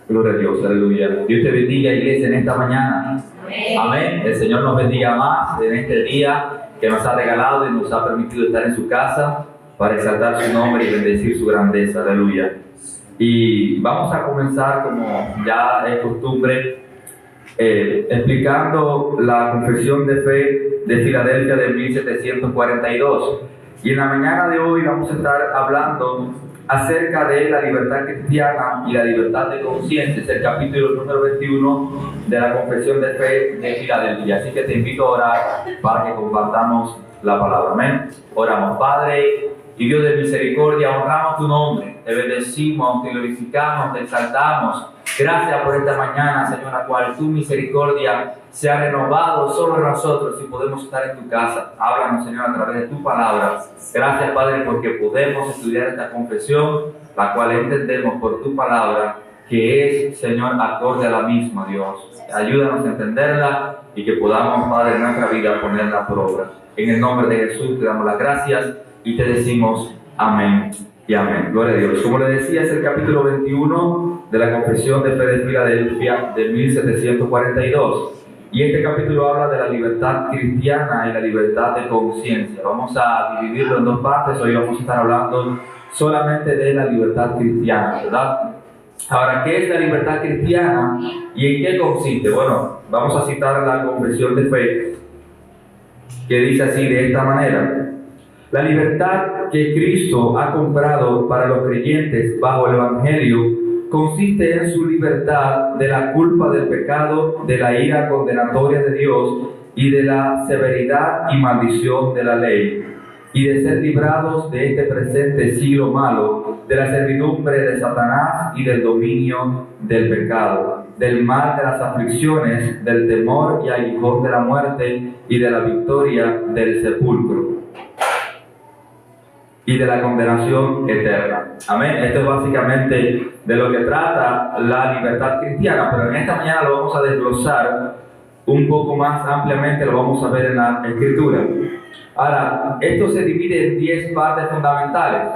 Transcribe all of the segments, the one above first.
Gloria a Dios, aleluya. Dios te bendiga, iglesia, en esta mañana. Amén. El Señor nos bendiga más en este día que nos ha regalado y nos ha permitido estar en su casa para exaltar su nombre y bendecir su grandeza. Aleluya. Y vamos a comenzar, como ya es costumbre, explicando la confesión de fe de Filadelfia de 1742. Y en la mañana de hoy vamos a estar hablando acerca de la libertad cristiana y la libertad de conciencia. Es el capítulo número 21 de la confesión de fe de Filadelfia. Así que te invito a orar para que compartamos la palabra. Amén. Oramos. Padre y Dios de misericordia, honramos tu nombre, te bendecimos, te glorificamos, te exaltamos. Gracias por esta mañana, Señor, la cual tu misericordia se ha renovado sobre nosotros y podemos estar en tu casa. Háblanos, Señor, a través de tu palabra. Gracias, Padre, porque podemos estudiar esta confesión, la cual entendemos por tu palabra, que es, Señor, acorde a la misma, Dios. Ayúdanos a entenderla y que podamos, Padre, en nuestra vida ponerla por obra. En el nombre de Jesús te damos las gracias y te decimos amén y amén. Gloria a Dios. Como le decía, es el capítulo 21 de la confesión de fe de Filadelfia de 1742. Y este capítulo habla de la libertad cristiana y la libertad de conciencia. Vamos a dividirlo en dos partes. Hoy vamos a estar hablando solamente de la libertad cristiana, ¿verdad? Ahora, ¿qué es la libertad cristiana y en qué consiste? Bueno, vamos a citar la confesión de fe, que dice así, de esta manera: la libertad que Cristo ha comprado para los creyentes bajo el Evangelio consiste en su libertad de la culpa del pecado, de la ira condenatoria de Dios y de la severidad y maldición de la ley, y de ser librados de este presente siglo malo, de la servidumbre de Satanás y del dominio del pecado, del mal de las aflicciones, del temor y aguijón de la muerte y de la victoria del sepulcro y de la condenación eterna. Amén. Esto es básicamente de lo que trata la libertad cristiana, pero en esta mañana lo vamos a desglosar un poco más ampliamente, lo vamos a ver en la Escritura. Ahora, esto se divide en 10 partes fundamentales.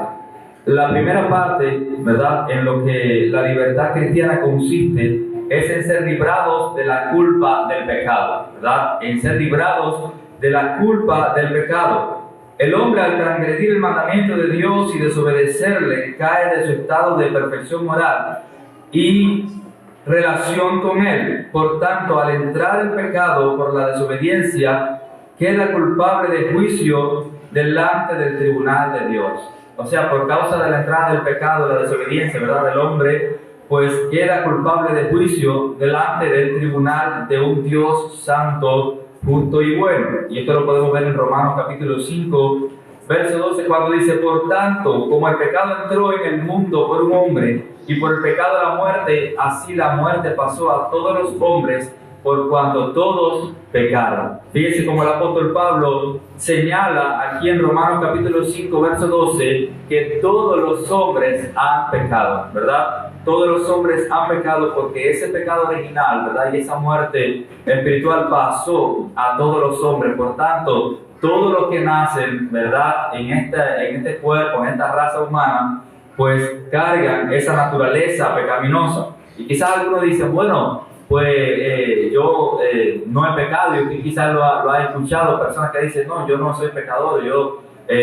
La primera parte, ¿verdad?, en lo que la libertad cristiana consiste, es en ser librados de la culpa del pecado, ¿verdad? En ser librados de la culpa del pecado. El hombre, al transgredir el mandamiento de Dios y desobedecerle, cae de su estado de perfección moral y relación con él. Por tanto, al entrar el pecado por la desobediencia, queda culpable de juicio delante del tribunal de Dios. O sea, por causa de la entrada del pecado, de la desobediencia, ¿verdad?, del hombre, pues queda culpable de juicio delante del tribunal de un Dios santo, justo y bueno. Y esto lo podemos ver en Romanos capítulo 5, verso 12, cuando dice: por tanto, como el pecado entró en el mundo por un hombre, y por el pecado la muerte, así la muerte pasó a todos los hombres, por cuanto todos pecaron. Fíjense como el apóstol Pablo señala aquí en Romanos capítulo 5, verso 12, que todos los hombres han pecado, ¿verdad? Todos los hombres han pecado porque ese pecado original, ¿verdad?, y esa muerte espiritual pasó a todos los hombres. Por tanto, todos los que nacen, ¿verdad?, en este cuerpo, en esta raza humana, pues cargan esa naturaleza pecaminosa. Y quizás algunos dicen, bueno, pues yo no he pecado, y usted quizás lo ha escuchado, personas que dicen, no, yo no soy pecador, yo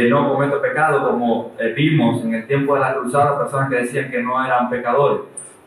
no cometo pecado, como vimos en el tiempo de la cruzada, personas que decían que no eran pecadores.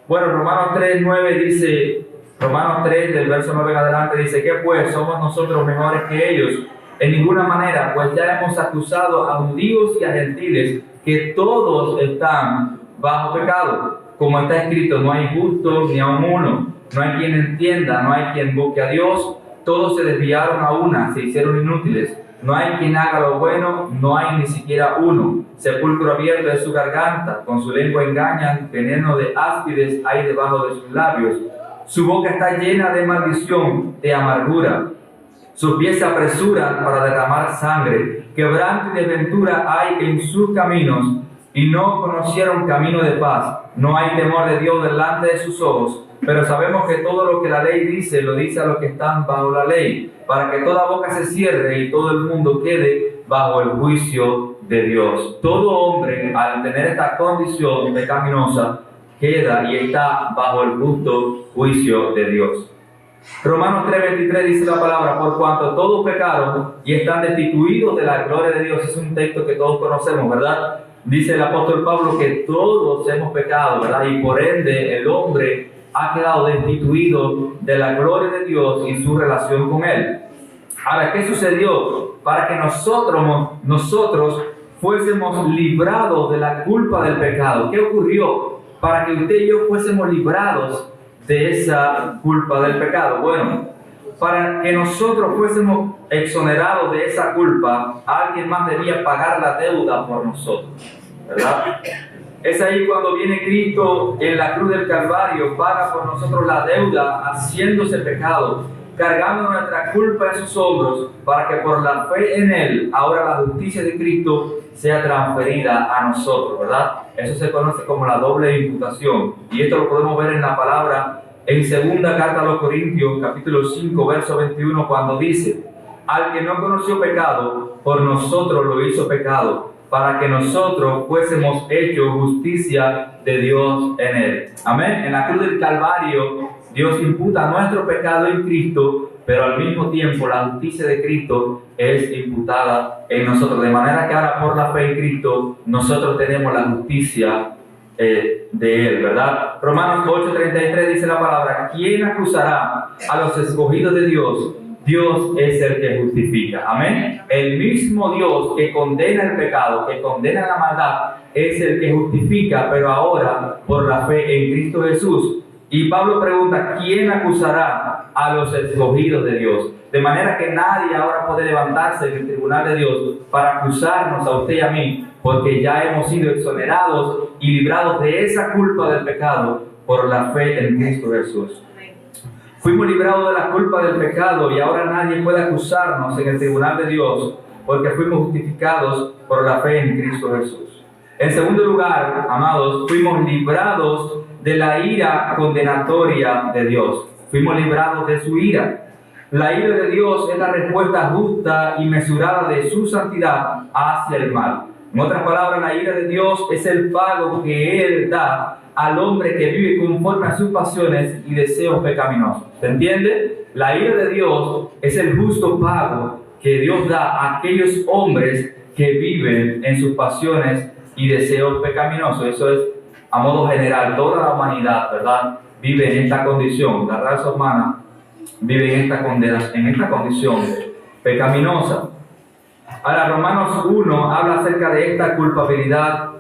Bueno, Romanos 3, 9 dice, Romanos 3 del verso 9 en adelante dice, ¿qué pues? ¿Somos nosotros mejores que ellos? En ninguna manera, pues ya hemos acusado a judíos y a gentiles que todos están bajo pecado. Como está escrito, no hay justo ni aun uno, no hay quien entienda, no hay quien busque a Dios, todos se desviaron a una, se hicieron inútiles. No hay quien haga lo bueno, no hay ni siquiera uno. Sepulcro abierto es su garganta, con su lengua engañan, veneno de áspides hay debajo de sus labios. Su boca está llena de maldición, de amargura. Sus pies se apresuran para derramar sangre. Quebranto y desventura hay en sus caminos, y no conocieron camino de paz. No hay temor de Dios delante de sus ojos. Pero sabemos que todo lo que la ley dice, lo dice a los que están bajo la ley, para que toda boca se cierre y todo el mundo quede bajo el juicio de Dios. Todo hombre, al tener esta condición pecaminosa, queda y está bajo el justo juicio de Dios. Romanos 3:23 dice la palabra: por cuanto todos pecaron y están destituidos de la gloria de Dios. Es un texto que todos conocemos, ¿verdad? Dice el apóstol Pablo que todos hemos pecado, ¿verdad? Y por ende el hombre ha quedado destituido de la gloria de Dios y su relación con Él. Ahora, ¿qué sucedió? Para que nosotros fuésemos librados de la culpa del pecado. ¿Qué ocurrió? Para que usted y yo fuésemos librados de esa culpa del pecado. Bueno, para que nosotros fuésemos exonerados de esa culpa, alguien más debía pagar la deuda por nosotros, ¿verdad? Es ahí cuando viene Cristo en la cruz del Calvario, paga por nosotros la deuda, haciéndose pecado, cargando nuestra culpa en sus hombros, para que por la fe en Él, ahora la justicia de Cristo sea transferida a nosotros, ¿verdad? Eso se conoce como la doble imputación, y esto lo podemos ver en la palabra en segunda carta a los Corintios, capítulo 5, verso 21, cuando dice: al que no conoció pecado, por nosotros lo hizo pecado, para que nosotros fuésemos hechos justicia de Dios en Él. Amén. En la cruz del Calvario, Dios imputa nuestro pecado en Cristo, pero al mismo tiempo la justicia de Cristo es imputada en nosotros. De manera que ahora por la fe en Cristo, nosotros tenemos la justicia de Él, ¿verdad? Romanos 8:33 dice la palabra: ¿quién acusará a los escogidos de Dios? Dios es el que justifica. Amén. El mismo Dios que condena el pecado, que condena la maldad, es el que justifica, pero ahora por la fe en Cristo Jesús. Y Pablo pregunta: ¿quién acusará a los escogidos de Dios? De manera que nadie ahora puede levantarse en el tribunal de Dios para acusarnos a usted y a mí, porque ya hemos sido exonerados y librados de esa culpa del pecado por la fe en Cristo Jesús. Fuimos librados de la culpa del pecado y ahora nadie puede acusarnos en el tribunal de Dios, porque fuimos justificados por la fe en Cristo Jesús. En segundo lugar, amados, fuimos librados de la ira condenatoria de Dios. Fuimos librados de su ira. La ira de Dios es la respuesta justa y mesurada de su santidad hacia el mal. En otras palabras, la ira de Dios es el pago que Él da al hombre que vive conforme a sus pasiones y deseos pecaminosos. ¿Se entiende? La ira de Dios es el justo pago que Dios da a aquellos hombres que viven en sus pasiones y deseos pecaminosos. Eso es, a modo general, toda la humanidad, ¿verdad?, vive en esta condición. La raza humana vive en esta condición pecaminosa. Ahora, Romanos 1 habla acerca de esta culpabilidad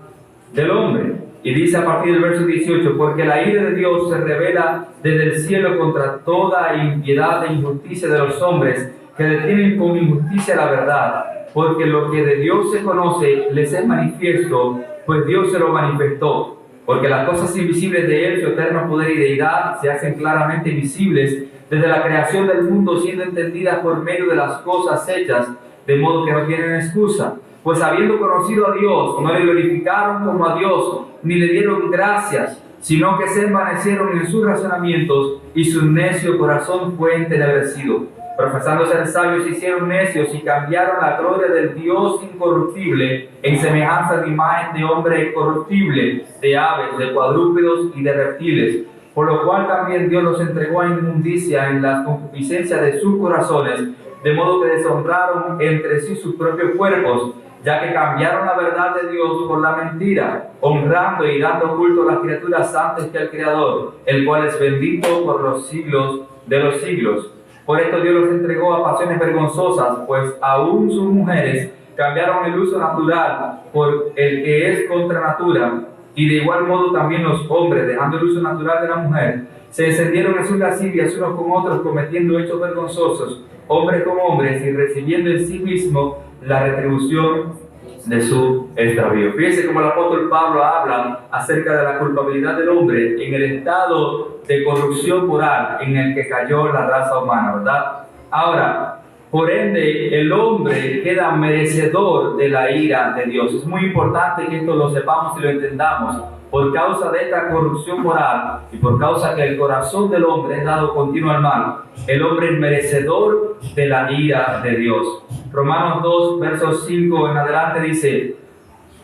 del hombre. Y dice a partir del verso 18: porque la ira de Dios se revela desde el cielo contra toda impiedad e injusticia de los hombres que detienen con injusticia la verdad. Porque lo que de Dios se conoce les es manifiesto, pues Dios se lo manifestó. Porque las cosas invisibles de Él, su eterno poder y deidad, se hacen claramente visibles desde la creación del mundo, siendo entendidas por medio de las cosas hechas, de modo que no tienen excusa. Pues habiendo conocido a Dios, no le glorificaron como a Dios, ni le dieron gracias, sino que se envanecieron en sus razonamientos, y su necio corazón fue entenebrecido. Profesando ser sabios, se hicieron necios y cambiaron la gloria del Dios incorruptible en semejanza de imagen de hombre corruptible, de aves, de cuadrúpedos y de reptiles. Por lo cual también Dios los entregó a inmundicia en las concupiscencias de sus corazones, de modo que deshonraron entre sí sus propios cuerpos, ya que cambiaron la verdad de Dios por la mentira, honrando y dando culto a las criaturas antes que al Creador, el cual es bendito por los siglos de los siglos. Por esto Dios los entregó a pasiones vergonzosas, pues aún sus mujeres cambiaron el uso natural por el que es contra natura, y de igual modo también los hombres, dejando el uso natural de la mujer, se encendieron en sus lascivias unos con otros, cometiendo hechos vergonzosos, hombres con hombres, y recibiendo en sí mismo la retribución de su extravío. Fíjense cómo el apóstol Pablo habla acerca de la culpabilidad del hombre en el estado de corrupción moral en el que cayó la raza humana, ¿verdad? Ahora, por ende, el hombre queda merecedor de la ira de Dios. Es muy importante que esto lo sepamos y lo entendamos. Por causa de esta corrupción moral y por causa que el corazón del hombre es dado continuo al mal, el hombre es merecedor de la ira de Dios. Romanos 2, versos 5 en adelante dice: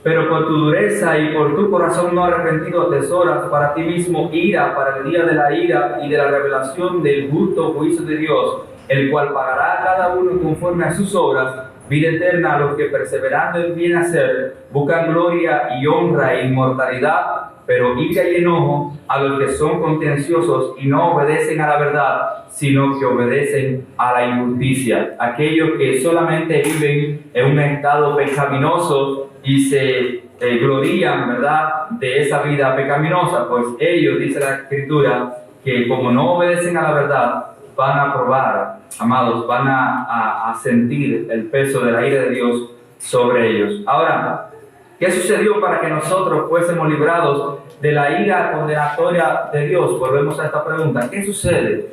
Pero por tu dureza y por tu corazón no arrepentido atesoras para ti mismo ira para el día de la ira y de la revelación del justo juicio de Dios, el cual pagará a cada uno conforme a sus obras, vida eterna a los que perseverando en bien hacer buscan gloria y honra e inmortalidad, pero ira y enojo a los que son contenciosos y no obedecen a la verdad, sino que obedecen a la injusticia. Aquellos que solamente viven en un estado pecaminoso y se glorían, ¿verdad?, de esa vida pecaminosa, pues ellos, dice la Escritura, que como no obedecen a la verdad, van a probar, amados, van a sentir el peso de la ira de Dios sobre ellos. Ahora, ¿qué sucedió para que nosotros fuésemos librados de la ira condenatoria de Dios? Volvemos a esta pregunta. ¿Qué sucede?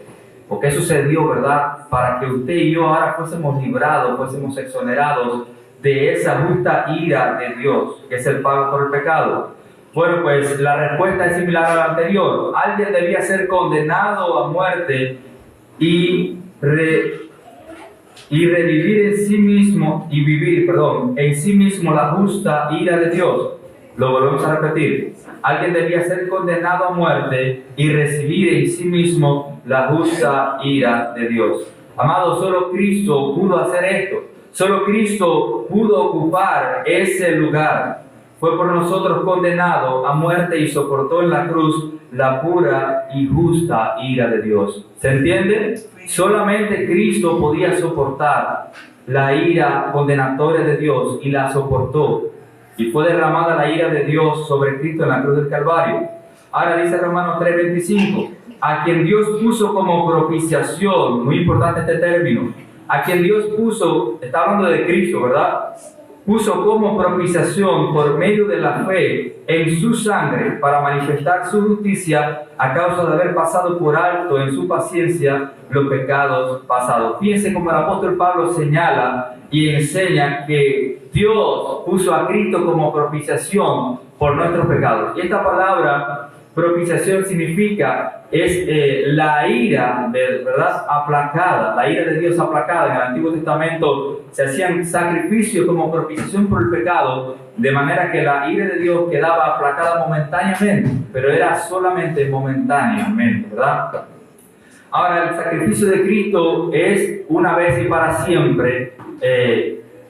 ¿O qué sucedió, verdad, para que usted y yo ahora fuésemos librados, fuésemos exonerados de esa justa ira de Dios, que es el pago por el pecado? Bueno, pues la respuesta es similar a la anterior. Alguien debía ser condenado a muerte y revivir en sí mismo y vivir, en sí mismo la justa ira de Dios. Lo volvemos a repetir. Alguien debía ser condenado a muerte y recibir en sí mismo la justa ira de Dios. Amado, solo Cristo pudo hacer esto. Solo Cristo pudo ocupar ese lugar. Fue por nosotros condenado a muerte y soportó en la cruz la pura y justa ira de Dios. ¿Se entiende? Solamente Cristo podía soportar la ira condenatoria de Dios y la soportó. Y fue derramada la ira de Dios sobre Cristo en la cruz del Calvario. Ahora dice Romanos 3:25, a quien Dios puso como propiciación, muy importante este término, a quien Dios puso, está hablando de Cristo, ¿verdad?, puso como propiciación por medio de la fe en su sangre para manifestar su justicia a causa de haber pasado por alto en su paciencia los pecados pasados. Fíjense como el apóstol Pablo señala y enseña que Dios puso a Cristo como propiciación por nuestros pecados. Y esta palabra propiciación significa, es la ira, ¿verdad?, aplacada, la ira de Dios aplacada. En el Antiguo Testamento se hacían sacrificios como propiciación por el pecado, de manera que la ira de Dios quedaba aplacada momentáneamente, pero era solamente momentáneamente, ¿verdad? Ahora, el sacrificio de Cristo es una vez y para siempre,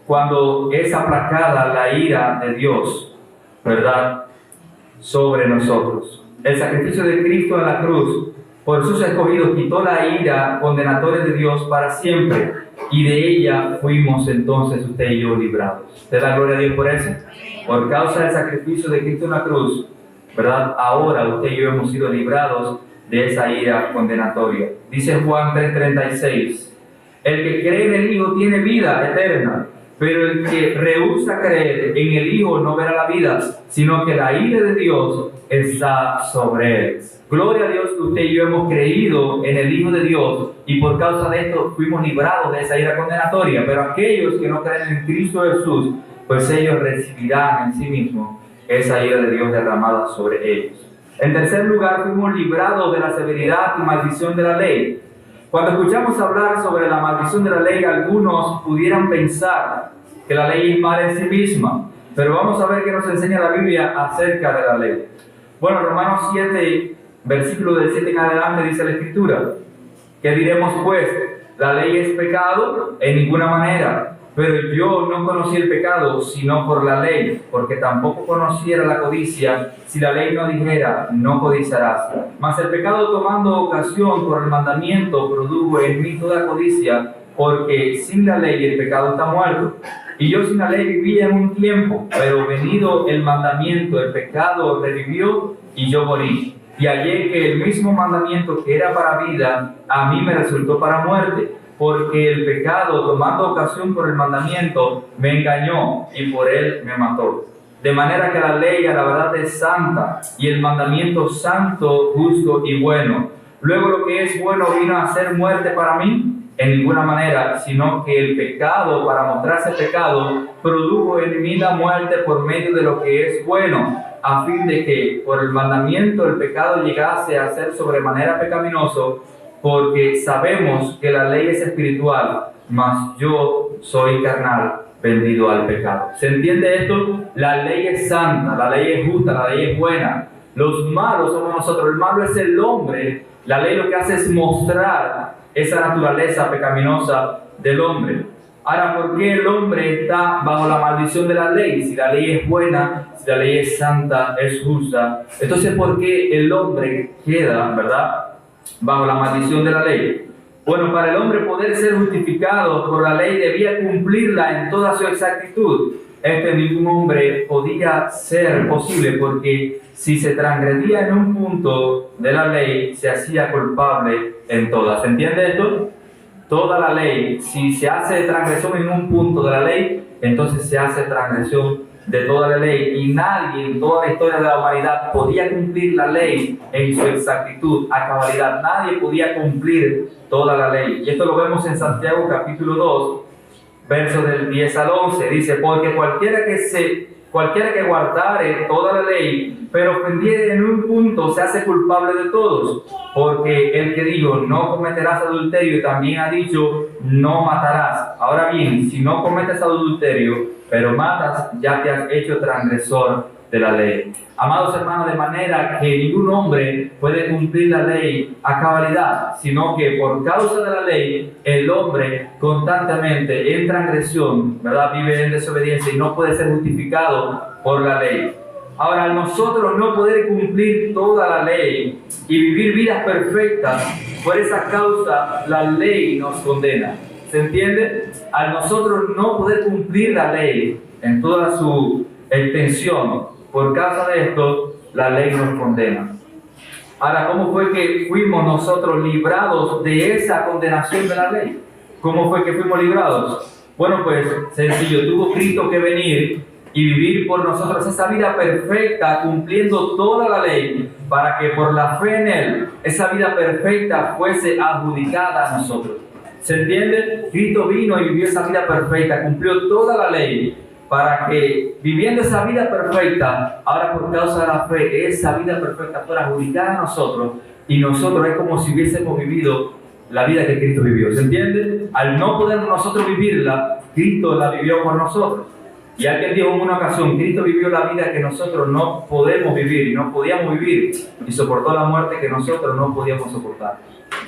cuando es aplacada la ira de Dios, ¿verdad?, sobre nosotros. El sacrificio de Cristo en la cruz por sus escogidos quitó la ira condenatoria de Dios para siempre, y de ella fuimos entonces usted y yo librados. ¿Te da gloria a Dios por eso? Por causa del sacrificio de Cristo en la cruz, ¿verdad?, ahora usted y yo hemos sido librados de esa ira condenatoria. Dice Juan 3:36, el que cree en el Hijo tiene vida eterna, pero el que rehúsa creer en el Hijo no verá la vida, sino que la ira de Dios está sobre él. Gloria a Dios que usted y yo hemos creído en el Hijo de Dios y por causa de esto fuimos librados de esa ira condenatoria. Pero aquellos que no creen en Cristo Jesús, pues ellos recibirán en sí mismos esa ira de Dios derramada sobre ellos. En tercer lugar, fuimos librados de la severidad y maldición de la ley. Cuando escuchamos hablar sobre la maldición de la ley, algunos pudieran pensar que la ley es mala en sí misma. Pero vamos a ver qué nos enseña la Biblia acerca de la ley. Bueno, Romanos 7, versículo del 7 en adelante, dice la Escritura: ¿qué diremos pues? ¿La ley es pecado? En ninguna manera. Pero yo no conocí el pecado sino por la ley, porque tampoco conociera la codicia si la ley no dijera, no codiciarás. Mas el pecado, tomando ocasión por el mandamiento, produjo en mí toda codicia, porque sin la ley el pecado está muerto. Y yo sin la ley vivía en un tiempo, pero venido el mandamiento, el pecado revivió y yo morí. Y hallé que el mismo mandamiento que era para vida, a mí me resultó para muerte, porque el pecado, tomando ocasión por el mandamiento, me engañó y por él me mató. De manera que la ley a la verdad es santa, y el mandamiento santo, justo y bueno. Luego lo que es bueno vino a ser muerte para mí, en ninguna manera, sino que el pecado, para mostrarse pecado, produjo en mí la muerte por medio de lo que es bueno, a fin de que por el mandamiento el pecado llegase a ser sobremanera pecaminoso, porque sabemos que la ley es espiritual, mas yo soy carnal, vendido al pecado. ¿Se entiende esto? La ley es santa, la ley es justa, la ley es buena. Los malos somos nosotros, el malo es el hombre. La ley lo que hace es mostrar esa naturaleza pecaminosa del hombre. Ahora, ¿por qué el hombre está bajo la maldición de la ley? Si la ley es buena, si la ley es santa, es justa. Entonces, ¿por qué el hombre queda, verdad, bajo la maldición de la ley? Bueno, para el hombre poder ser justificado por la ley debía cumplirla en toda su exactitud. Ningún hombre podía ser posible, porque si se transgredía en un punto de la ley, se hacía culpable en todas. ¿Se entiende esto? Toda la ley, si se hace transgresión en un punto de la ley, entonces se hace transgresión de toda la ley, y nadie en toda la historia de la humanidad podía cumplir la ley en su exactitud, a cabalidad. Nadie podía cumplir toda la ley. Y esto lo vemos en Santiago capítulo 2, versos del 10 al 11. Dice: porque cualquiera que guardare toda la ley, pero ofendiere en un punto, se hace culpable de todos. Porque el que dijo, no cometerás adulterio, también ha dicho, no matarás. Ahora bien, si no cometes adulterio, pero matas, ya te has hecho transgresor de la ley. Amados hermanos, de manera que ningún hombre puede cumplir la ley a cabalidad, sino que por causa de la ley, el hombre constantemente en transgresión, ¿verdad?, vive en desobediencia y no puede ser justificado por la ley. Ahora, al nosotros no poder cumplir toda la ley y vivir vidas perfectas, por esa causa la ley nos condena. ¿Se entiende? Al nosotros no poder cumplir la ley en toda su extensión, por causa de esto, la ley nos condena. Ahora, ¿cómo fue que fuimos nosotros librados de esa condenación de la ley? ¿Cómo fue que fuimos librados? Bueno, pues sencillo, tuvo Cristo que venir y vivir por nosotros esa vida perfecta, cumpliendo toda la ley, para que por la fe en Él, esa vida perfecta fuese adjudicada a nosotros. ¿Se entiende? Cristo vino y vivió esa vida perfecta, cumplió toda la ley, para que viviendo esa vida perfecta, ahora por causa de la fe, esa vida perfecta fuera adjudicada a nosotros, y nosotros es como si hubiésemos vivido la vida que Cristo vivió. ¿Se entiende? Al no poder nosotros vivirla, Cristo la vivió por nosotros. Y alguien dijo en una ocasión, Cristo vivió la vida que nosotros no podemos vivir y no podíamos vivir, y soportó la muerte que nosotros no podíamos soportar.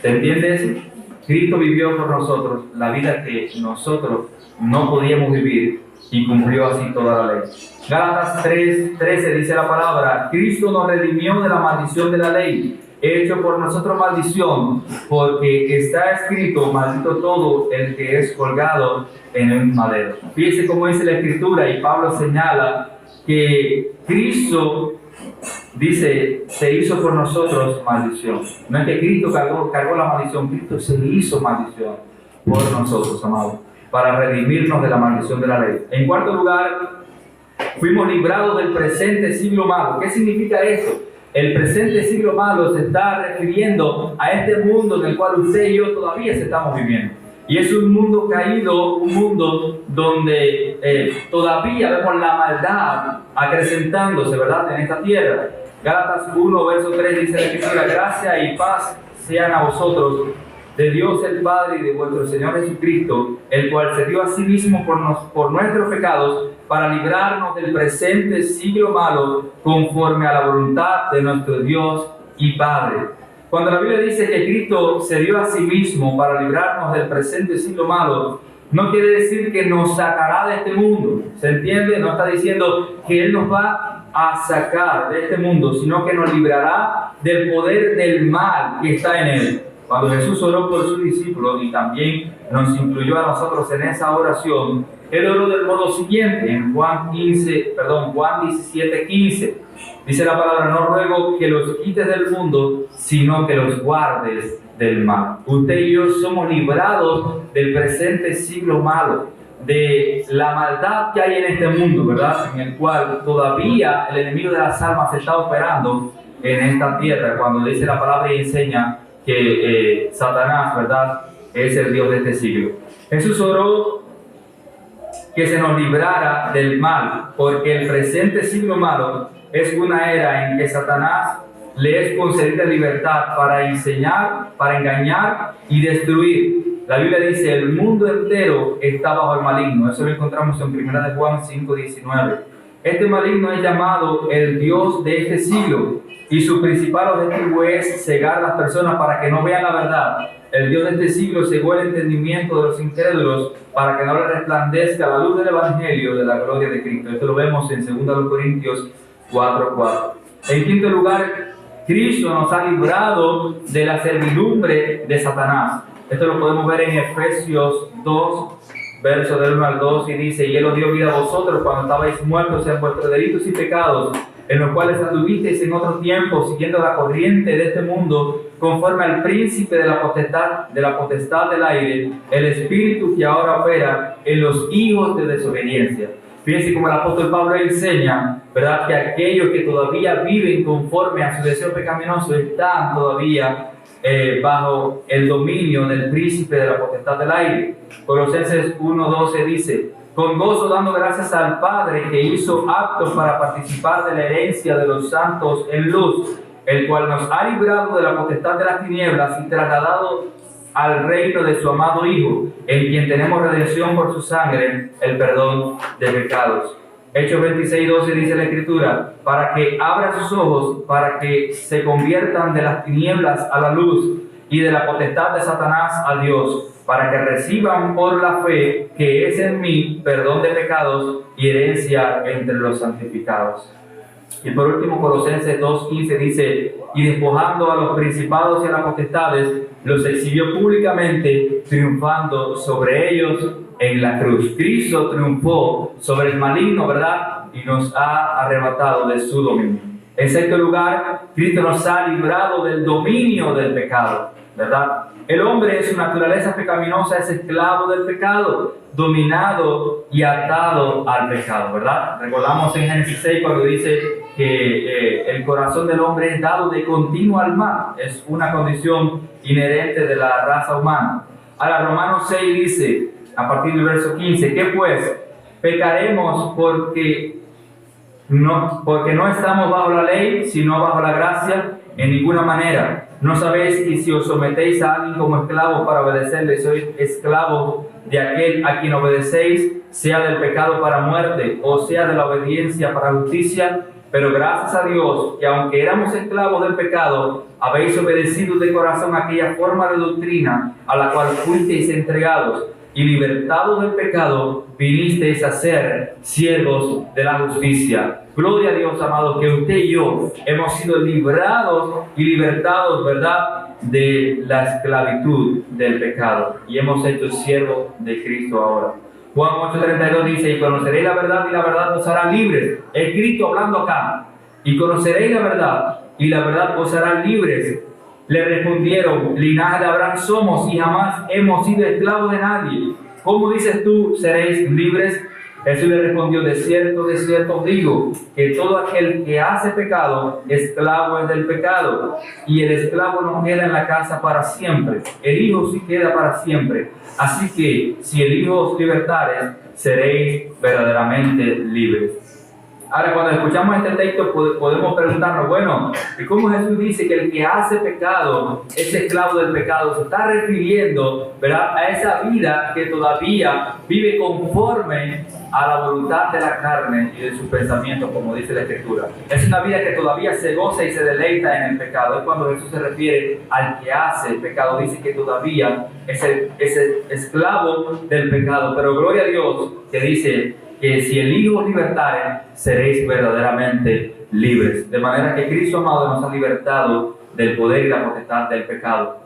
¿Se entiende eso? Cristo vivió por nosotros la vida que nosotros no podíamos vivir y cumplió así toda la ley. Gálatas 3:13 dice la palabra: Cristo nos redimió de la maldición de la ley, hecho por nosotros maldición, porque está escrito, maldito todo el que es colgado en un madero. Fíjese cómo dice la Escritura, y Pablo señala que Cristo, dice, se hizo por nosotros maldición. No es que Cristo cargó la maldición, Cristo se hizo maldición por nosotros, amados, para redimirnos de la maldición de la ley. En cuarto lugar, fuimos librados del presente siglo malo. ¿Qué significa esto? El presente siglo malo se está refiriendo a este mundo en el cual usted y yo todavía estamos viviendo. Y es un mundo caído, un mundo donde todavía vemos la maldad acrecentándose, ¿verdad?, en esta tierra. Gálatas 1, verso 3 dice la Escritura: gracia y paz sean a vosotros, de Dios el Padre y de vuestro Señor Jesucristo, el cual se dio a sí mismo por nuestros pecados, para librarnos del presente siglo malo, conforme a la voluntad de nuestro Dios y Padre. Cuando la Biblia dice que Cristo se dio a sí mismo para librarnos del presente siglo malo, no quiere decir que nos sacará de este mundo. ¿Se entiende? No está diciendo que Él nos va a sacar de este mundo, sino que nos librará del poder del mal que está en Él. Cuando Jesús oró por sus discípulos y también nos incluyó a nosotros en esa oración, Él oró del modo siguiente, en Juan 17:15. Dice la palabra: no ruego que los quites del mundo, sino que los guardes del mal. Usted y yo somos librados del presente siglo malo, de la maldad que hay en este mundo, ¿verdad?, en el cual todavía el enemigo de las almas está operando en esta tierra, cuando dice la palabra y enseña que Satanás, ¿verdad?, es el Dios de este siglo. Jesús oró que se nos librara del mal, porque el presente siglo malo es una era en que Satanás le es concedida libertad para enseñar, para engañar y destruir. La Biblia dice, el mundo entero está bajo el maligno. Eso lo encontramos en 1 de Juan 5:19. Este maligno es llamado el Dios de este siglo y su principal objetivo es cegar a las personas para que no vean la verdad. El Dios de este siglo cegó el entendimiento de los incrédulos para que no les resplandezca la luz del Evangelio de la gloria de Cristo. Esto lo vemos en 2 Corintios 4:4. En quinto lugar, Cristo nos ha librado de la servidumbre de Satanás. Esto lo podemos ver en Efesios 2, verso del 1 al 2, y dice: y Él os dio vida a vosotros cuando estabais muertos en vuestros delitos y pecados, en los cuales anduvisteis en otro tiempo, siguiendo la corriente de este mundo, conforme al príncipe de la potestad del aire, el espíritu que ahora opera en los hijos de desobediencia. Fíjense como el apóstol Pablo enseña, ¿verdad?, que aquellos que todavía viven conforme a su deseo pecaminoso están todavía bajo el dominio del príncipe de la potestad del aire. Colosenses 1:12 dice: con gozo dando gracias al Padre que hizo aptos para participar de la herencia de los santos en luz, el cual nos ha librado de la potestad de las tinieblas y trasladado al reino de su amado Hijo, en quien tenemos redención por su sangre, el perdón de pecados. Hechos 26:12 dice la Escritura: para que abra sus ojos, para que se conviertan de las tinieblas a la luz y de la potestad de Satanás a Dios, para que reciban por la fe que es en mí perdón de pecados y herencia entre los santificados. Y por último, Colosenses 2:15 dice: y despojando a los principados y a las potestades, los exhibió públicamente, triunfando sobre ellos en la cruz. Cristo triunfó sobre el maligno, ¿verdad?, y nos ha arrebatado de su dominio. En sexto lugar, Cristo nos ha librado del dominio del pecado, ¿verdad? El hombre en su naturaleza pecaminosa es esclavo del pecado, dominado y atado al pecado, ¿verdad? Recordamos en Génesis 6 cuando dice que el corazón del hombre es dado de continuo al mal. Es una condición inherente de la raza humana. Ahora, Romanos 6 dice, a partir del verso 15, ¿qué pues? ¿Pecaremos porque no estamos bajo la ley, sino bajo la gracia? En ninguna manera. ¿No sabéis que si os sometéis a alguien como esclavo para obedecerle, sois esclavos de aquel a quien obedecéis, sea del pecado para muerte, o sea de la obediencia para justicia? Pero gracias a Dios, que aunque éramos esclavos del pecado, habéis obedecido de corazón aquella forma de doctrina a la cual fuisteis entregados, y libertados del pecado, vinisteis a ser siervos de la justicia. Gloria a Dios, amados, que usted y yo hemos sido librados y libertados, ¿verdad?, de la esclavitud del pecado, y hemos hecho siervos de Cristo ahora. Juan 8:32 dice: y conoceréis la verdad, y la verdad os hará libres. Es Cristo hablando acá. Y conoceréis la verdad, y la verdad os hará libres. Le respondieron: linaje de Abraham somos, y jamás hemos sido esclavos de nadie. ¿Cómo dices tú, seréis libres? Jesús le respondió: de cierto os digo, que todo aquel que hace pecado, esclavo es del pecado. Y el esclavo no queda en la casa para siempre, el Hijo sí queda para siempre. Así que, si el Hijo os libertare, seréis verdaderamente libres. Ahora, cuando escuchamos este texto podemos preguntarnos, bueno, ¿y cómo Jesús dice que el que hace pecado es esclavo del pecado? Se está refiriendo, ¿verdad?, a esa vida que todavía vive conforme a la voluntad de la carne y de sus pensamientos, como dice la Escritura. Es una vida que todavía se goza y se deleita en el pecado. Es cuando Jesús se refiere al que hace el pecado, dice que todavía es el esclavo del pecado. Pero gloria a Dios que dice que si el Hijo os libertare, seréis verdaderamente libres. De manera que Cristo amado nos ha libertado del poder y la potestad del pecado.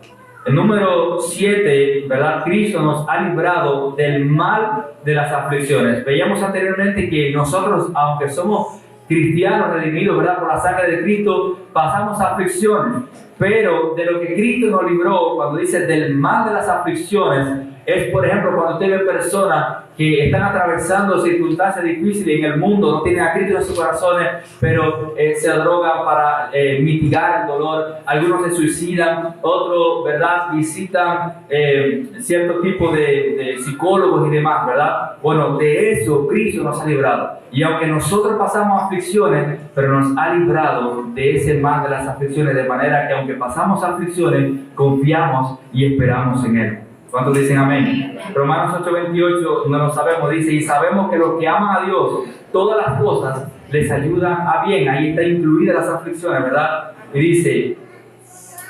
El número 7, ¿verdad? Cristo nos ha librado del mal de las aflicciones. Veíamos anteriormente que nosotros, aunque somos cristianos redimidos, ¿verdad?, por la sangre de Cristo, pasamos aflicciones. Pero de lo que Cristo nos libró, cuando dice del mal de las aflicciones, es, por ejemplo, cuando usted ve personas que están atravesando circunstancias difíciles en el mundo, no tienen a Cristo en sus corazones, pero se drogan para mitigar el dolor. Algunos se suicidan, otros, ¿verdad?, visitan cierto tipo de psicólogos y demás, ¿verdad? Bueno, de eso Cristo nos ha librado. Y aunque nosotros pasamos aflicciones, pero nos ha librado de ese mal de las aflicciones, de manera que aunque pasamos aflicciones, confiamos y esperamos en Él. ¿Cuántos dicen amén? Romanos 8:28 no lo sabemos, dice, y sabemos que los que aman a Dios, todas las cosas les ayudan a bien. Ahí está incluidas las aflicciones, ¿verdad? Y dice,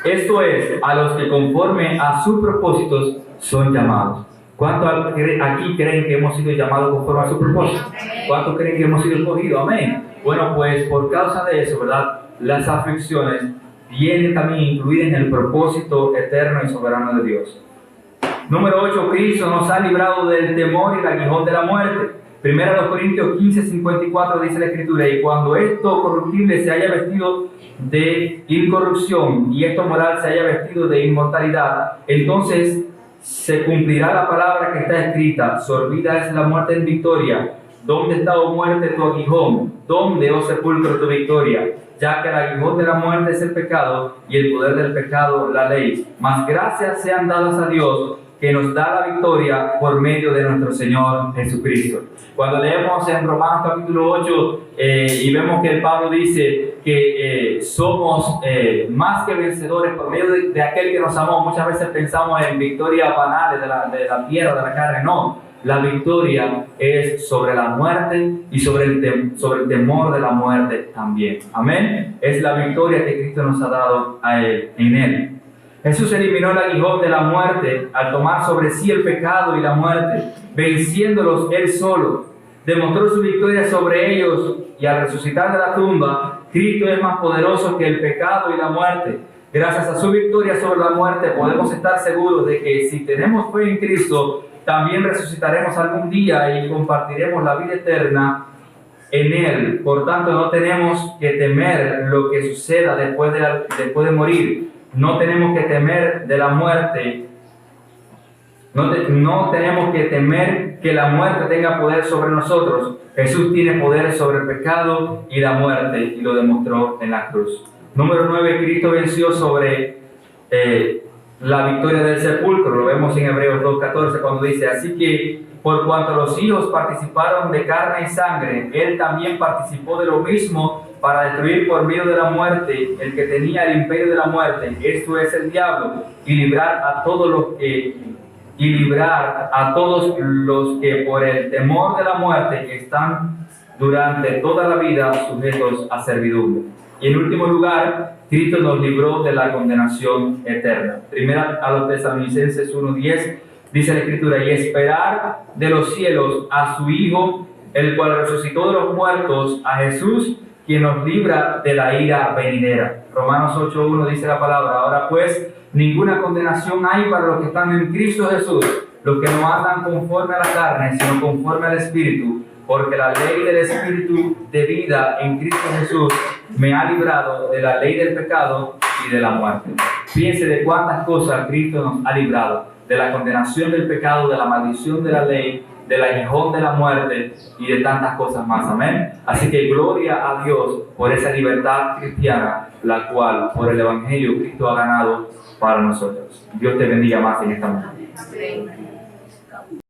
esto es, a los que conforme a sus propósitos son llamados. ¿Cuántos aquí creen que hemos sido llamados conforme a su propósito? ¿Cuántos creen que hemos sido escogidos? Amén. Bueno, pues por causa de eso, ¿verdad? Las aflicciones vienen también incluidas en el propósito eterno y soberano de Dios. Número 8, Cristo nos ha librado del temor y el aguijón de la muerte. 1 Corintios 15:54 dice la Escritura, y cuando esto corruptible se haya vestido de incorrupción y esto moral se haya vestido de inmortalidad, entonces se cumplirá la palabra que está escrita, sorbida es la muerte en victoria. ¿Dónde está, oh muerte, tu aguijón? ¿Dónde, oh sepulcro, tu victoria? Ya que el aguijón de la muerte es el pecado y el poder del pecado la ley. Mas gracias sean dadas a Dios, que nos da la victoria por medio de nuestro Señor Jesucristo. Cuando leemos en Romanos capítulo 8 y vemos que el Pablo dice que somos más que vencedores por medio de aquel que nos amó, muchas veces pensamos en victorias banales de la tierra, de la carne. No, la victoria es sobre la muerte y sobre el temor de la muerte también. Amén. Es la victoria que Cristo nos ha dado a él, en él. Jesús eliminó el aguijón de la muerte al tomar sobre sí el pecado y la muerte, venciéndolos él solo. Demostró su victoria sobre ellos y al resucitar de la tumba, Cristo es más poderoso que el pecado y la muerte. Gracias a su victoria sobre la muerte podemos estar seguros de que si tenemos fe en Cristo, también resucitaremos algún día y compartiremos la vida eterna en Él. Por tanto, no tenemos que temer lo que suceda después de morir. No tenemos que temer de la muerte. No tenemos que temer que la muerte tenga poder sobre nosotros. Jesús tiene poder sobre el pecado y la muerte y lo demostró en la cruz. Número 9, Cristo venció sobre la victoria del sepulcro. Lo vemos en Hebreos 2:14 cuando dice, así que por cuanto los hijos participaron de carne y sangre, Él también participó de lo mismo para destruir por medio de la muerte el que tenía el imperio de la muerte, esto es el diablo, y librar a todos los que por el temor de la muerte están durante toda la vida sujetos a servidumbre. Y en último lugar, Cristo nos libró de la condenación eterna. Primera a los Tesalonicenses 1:10 dice la Escritura, y esperar de los cielos a su Hijo, el cual resucitó de los muertos, a Jesús, quien nos libra de la ira venidera. Romanos 8:1 dice la palabra, ahora pues, ninguna condenación hay para los que están en Cristo Jesús, los que no andan conforme a la carne, sino conforme al Espíritu, porque la ley del Espíritu de vida en Cristo Jesús me ha librado de la ley del pecado y de la muerte. Fíjense de cuántas cosas Cristo nos ha librado, de la condenación del pecado, de la maldición de la ley, del aguijón de la muerte y de tantas cosas más. Amén. Así que gloria a Dios por esa libertad cristiana, la cual por el Evangelio Cristo ha ganado para nosotros. Dios te bendiga más en esta mañana.